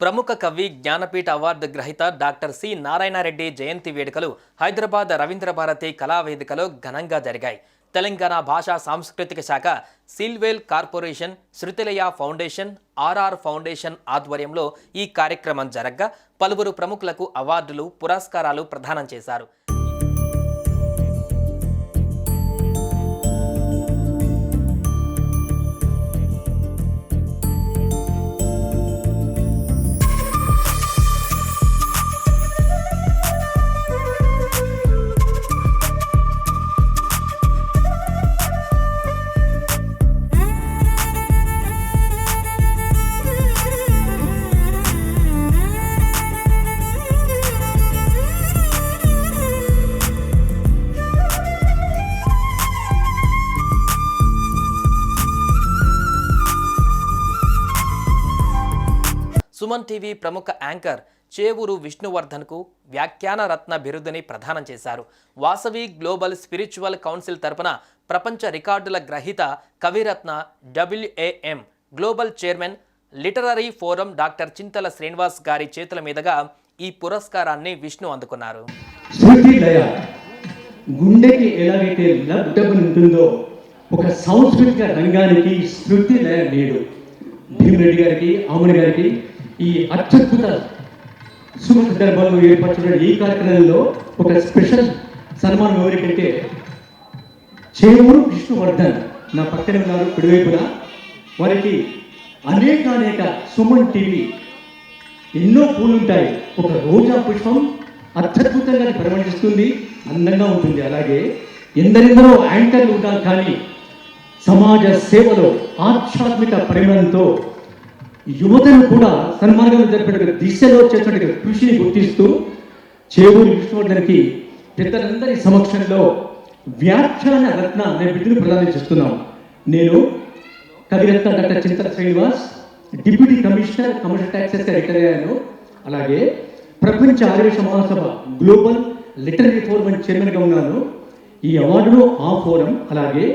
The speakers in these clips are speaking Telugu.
ప్రముఖ కవి జ్ఞానపీఠ అవార్డు గ్రహీత డాక్టర్ సి నారాయణరెడ్డి జయంతి వేడుకలు హైదరాబాద్ రవీంద్ర భారతి కళావేదికలో ఘనంగా జరిగాయి. తెలంగాణ భాషా సాంస్కృతిక శాఖ, సిల్వేల్ corporation, Shrutilaya foundation, RR foundation ఆధ్వర్యంలో ఈ కార్యక్రమం జరగ్గా పలువురు ప్రముఖులకు అవార్డులు, పురస్కారాలు ప్రదానం చేశారు. సుమన్ టీవీ ప్రముఖ యాంకర్ చేవూరు విష్ణువర్ధన్కు వ్యాఖ్యాన రత్న బిరుదుని ప్రదానం చేశారు. వాసవి గ్లోబల్ స్పిరిచువల్ కౌన్సిల్ తరపున ప్రపంచ రికార్డుల గ్రహీత Kaviratna, WAM global chairman, literary forum doctor Chintala Srinivas గారి చేతుల మీదుగా ఈ పురస్కారాన్ని విష్ణు అందుకున్నారు. గుండెకి ఎలాగైతే లబ్ధం ఉంటుందో ఒక సాంస్కృతిక రంగానికి స్మృతి లయ నేడు భీమరెడ్డి గారికి, ఆమని గారికి ఈ అత్యద్భుత శుభ సందర్భంలో ఏర్పరచిన ఈ కార్యక్రమంలో ఒక స్పెషల్ సన్మానం ఎవరికంటే చేవూరు విష్ణువర్ధన్ నా పక్కన ఉన్నారు కుడివైపున. వారికి అనేక సుమన్ టీవీ ఎన్నో పూలుంటాయి. ఒక రోజా పుష్పం అత్యద్భుతంగా పరిమళిస్తుంది, అందంగా ఉంటుంది. అలాగే ఎందరెందరో యాంకర్లు ఉంటారు, కానీ సమాజ సేవలో ఆధ్యాత్మిక ప్రేమతో యువతను కూడా సన్మానంగా జరిపే దిశలో చేసినట్టు కృషిని గుర్తిస్తూ చేవూరు విష్ణువర్ధన్కి పెద్దలందరి సమక్షంలో వ్యాఖ్యాన రత్న అనే బిరుదును ప్రదానం చేస్తున్నాం. నేను Kaviratna doctor Chintala Srinivas, deputy commissioner commercial taxes retire అయ్యాను. అలాగే ప్రపంచ Aryavysya Mahasabha global literary forum చైర్మన్గా ఉన్నాను. ఈ అవార్డులో ఆ ఫోరం, అలాగే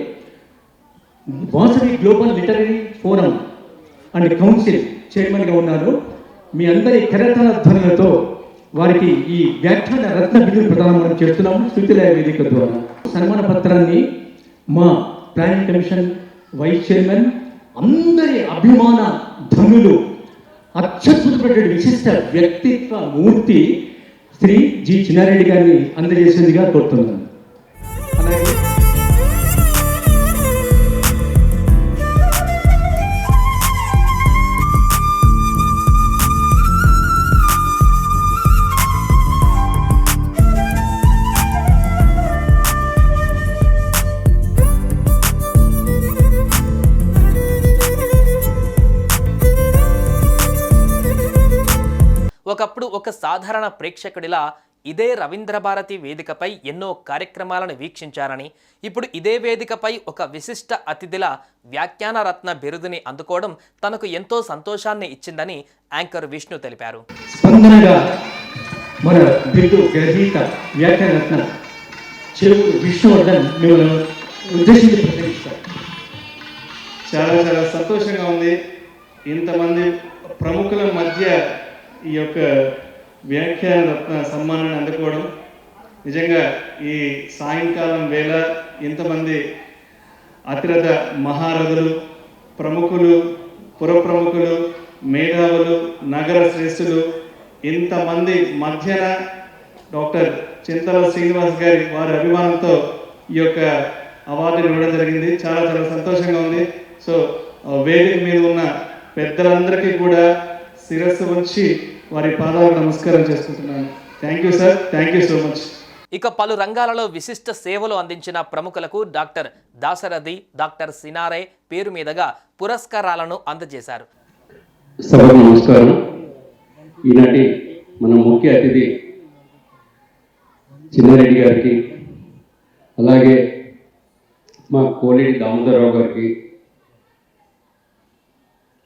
Vasavi global literary forum and council చైర్మన్గా ఉన్నాను. మీ అందరి కరతాళ ధ్వనులతో వారికి ఈ వ్యాఖ్యాన రత్న బిరుదును ప్రదానం చేస్తున్నాము శృతిలయ వేదిక ద్వారా. సన్మాన పత్రాన్ని మా ప్లానింగ్ కమిషన్ వైస్ చైర్మన్, అందరి అభిమాన ధనులు, అత్యద్భుతమైన విశిష్ట వ్యక్తిత్వ మూర్తి శ్రీ జి చిన్నారెడ్డి గారిని అందజేసేందుగా కోరుతున్నాను. అలాగే ఒకప్పుడు ఒక సాధారణ ప్రేక్షకుడిలా ఇదే రవీంద్ర భారతి వేదికపై ఎన్నో కార్యక్రమాలను వీక్షించారని, ఇప్పుడు ఇదే వేదికపై ఒక విశిష్ట అతిథిలా వ్యాఖ్యాన రత్న బిరుదుని అందుకోవడం తనకు ఎంతో సంతోషాన్ని ఇచ్చిందని యాంకర్ విష్ణు తెలిపారు. స్పందనగా మన బిరుదు గ్రహీత వ్యాఖ్యాన రత్న చేవూరు విష్ణువర్ధన్ మిమ్మల్ని ఉద్దేశించి ప్రకటిస్తారు. చాలా సంతోషంగా ఉంది. ఇంతమంది ప్రముఖుల మధ్య ఈ యొక్క వ్యాఖ్యాన రత్న సన్మానాన్ని అందుకోవడం నిజంగా ఈ సాయంకాలం వేళ ఇంతమంది అతిరథ మహారథులు, ప్రముఖులు, పురప్రముఖులు, మేధావులు, నగర శ్రేష్ఠులు ఇంతమంది మధ్యన డాక్టర్ చింతల శ్రీనివాస్ గారి వారి అభిమానంతో ఈ యొక్క అవార్డుని ఇవ్వడం జరిగింది. చాలా సంతోషంగా ఉంది. సో వేదిక మీద ఉన్న పెద్దలందరికీ కూడా శిరస్సు ఉంచి వారి పాదాలకు నమస్కారం చేసుకుంటున్నాను. Thank you sir, thank you so much. ఇక పలు రంగాలలో విశిష్ట సేవలు అందించిన ప్రముఖులకు డాక్టర్ దాశరథి, డాక్టర్ సినారే పేరు మీదుగా పురస్కారాలను అందజేశారు. సభకు నమస్కారం. ఈనాటి మన ముఖ్య అతిథి చిన్నారెడ్డి గారికి, అలాగే మా కోలేటి దామోదరరావు గారికి,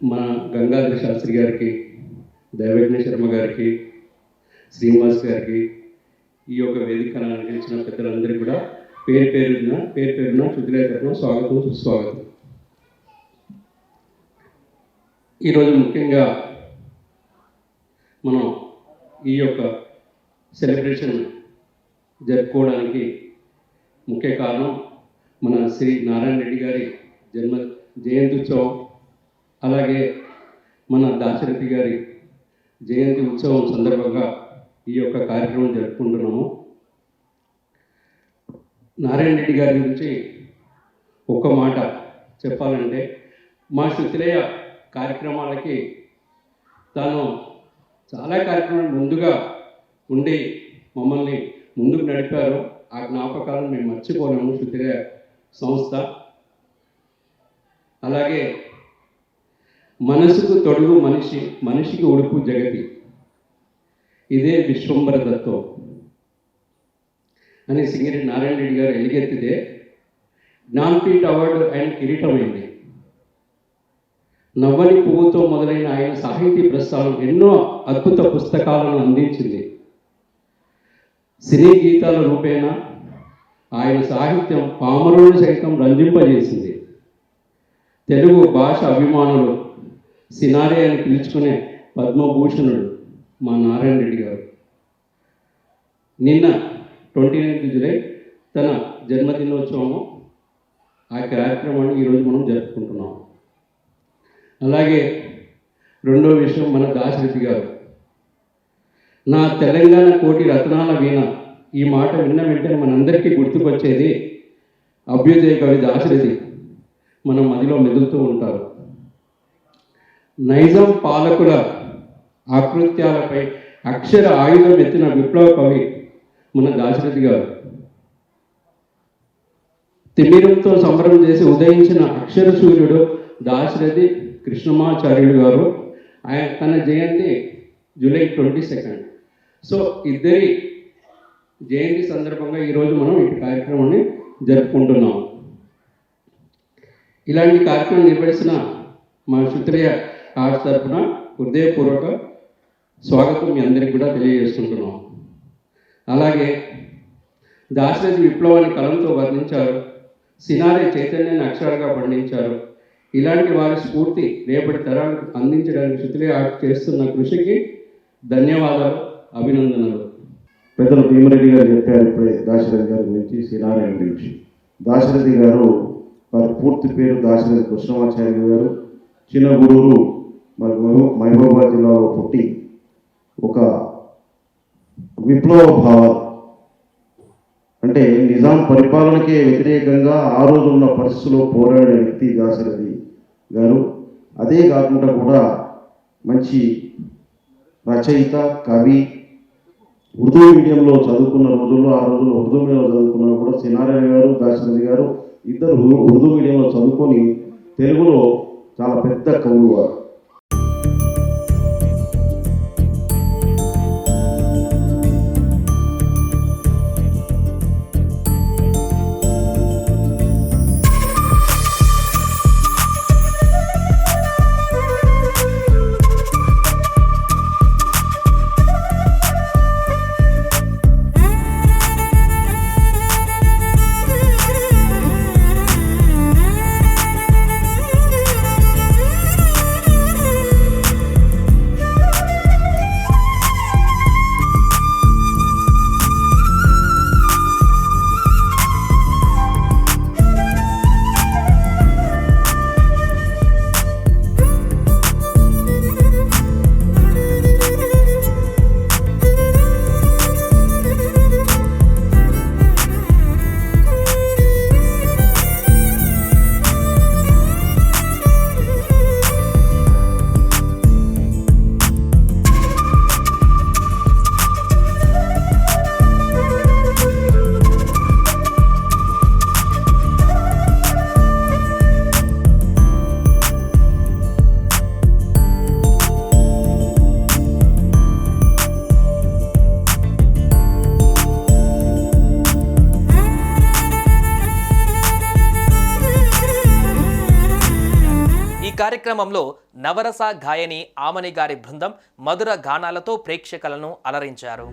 మన గంగాధర శాస్త్రి గారికి, దైవజ్ఞ శర్మ గారికి, శ్రీనివాస్ గారికి, ఈ యొక్క వేదికను అలంకరించిన పెద్దలందరికీ కూడా పేరు పేరున శృతిలయ తరపున స్వాగతం, సుస్వాగతం. ఈరోజు ముఖ్యంగా మనం ఈ యొక్క సెలబ్రేషన్ జరుపుకోవడానికి ముఖ్య కారణం మన శ్రీ నారాయణ రెడ్డి గారి జయంతి ఉత్సవం, అలాగే మన దాశరథి గారి జయంతి ఉత్సవం సందర్భంగా ఈ యొక్క కార్యక్రమం జరుపుకుంటున్నాము. నారాయణ రెడ్డి గారి గురించి ఒక్క మాట చెప్పాలంటే, మా శృతిలయ కార్యక్రమాలకి తాను చాలా కార్యక్రమాలు ముందుగా ఉండి మమ్మల్ని ముందుకు నడిపారు. ఆ జ్ఞాపకాలను మేము మర్చిపోలేము. శృతిలయ సంస్థ, అలాగే మనసుకు తొడుగు మనిషి, మనిషికి ఉడుపు జగతి, ఇదే విశ్వంబర దత్తం అని సింగిరెడ్డి నారాయణ రెడ్డి గారు ఎలుగెత్తితే జ్ఞాన్పీఠ అవార్డు ఆయన కిరీటమైంది. నవ్వని పువ్వుతో మొదలైన ఆయన సాహితీ ప్రస్థానం ఎన్నో అద్భుత పుస్తకాలను అందించింది. సినీ గీతాల రూపేణ ఆయన సాహిత్యం పామరులను సైతం రంజింపజేసింది. తెలుగు భాష అభిమానులు సినారే అని పిలుచుకునే పద్మభూషణుడు మా నారాయణ రెడ్డి గారు. నిన్న 29 జూలై తన జన్మదినోత్సవము. ఆ కార్యక్రమాన్ని ఈరోజు మనం జరుపుకుంటున్నాం. అలాగే రెండో విషయం, మన దాశరథి గారు. నా తెలంగాణ కోటి రత్నాల వీణ, ఈ మాట విన్న వెంటనే మనందరికీ గుర్తుకొచ్చేది అభ్యుదయ కవి దాశరథి మన మదిలో మెదులుతూ ఉంటారు. నైజాం పాలకుల ఆకృత్యాలపై అక్షర ఆయుధం ఎత్తిన విప్లవ కవి మన దాశరథి గారు. తిమిరంతో సంబరం చేసి ఉదయించిన అక్షర సూర్యుడు దాశరథి కృష్ణమాచార్యుడు గారు. ఆయన తన జయంతి జూలై 22. సో ఇద్దరి జయంతి సందర్భంగా ఈరోజు మనం ఈ కార్యక్రమాన్ని జరుపుకుంటున్నాం. ఇలాంటి కార్యక్రమం నిర్వహిస్తున్న మా శృతిలయ ఆర్ట్స్ తరఫున హృదయపూర్వక స్వాగతం మీ అందరికీ కూడా తెలియజేసుకుంటున్నాం. అలాగే దాశరథి విప్లవాన్ని కలంతో వర్ణించారు. సినారే చైతన్యాన్ని అక్షరాలుగా పండించారు. ఇలాంటి వారి స్ఫూర్తి రేపటి తరాలకు అందించడానికి శృతిలయ ఆర్ట్స్ చేస్తున్న కృషికి ధన్యవాదాలు, అభినందనలు. పెద్దలు భీమరెడ్డి గారు చెప్పారు ఇప్పుడే దాశరథి గారి గురించి, శ్రీనారాయణ గురించి. దాశరథి గారు వారి పూర్తి పేరు దాశరథి కృష్ణమాచార్య గారు. చిన్నగూడూరు మహబూబాబాద్ జిల్లాలో పుట్టి ఒక విప్లవ భావం, అంటే నిజాం పరిపాలనకే వ్యతిరేకంగా ఆ రోజు ఉన్న పరిస్థితుల్లో పోరాడిన వ్యక్తి దాశరథి గారు. అదే కాకుండా కూడా మంచి రచయిత, కవి. ఉర్దూ మీడియంలో చదువుకున్న రోజుల్లో, ఆ రోజుల్లో ఉర్దూ మీడియంలో చదువుకున్న కూడా సినారాయణ గారు, దాశరథి గారు ఇద్దరు ఉర్దూ మీడియంలో చదువుకొని తెలుగులో చాలా పెద్ద కవులు వారు. కార్యక్రమంలో నవరస గాయని ఆమని గారి బృందం మధుర గానాలతో ప్రేక్షకులను అలరించారు.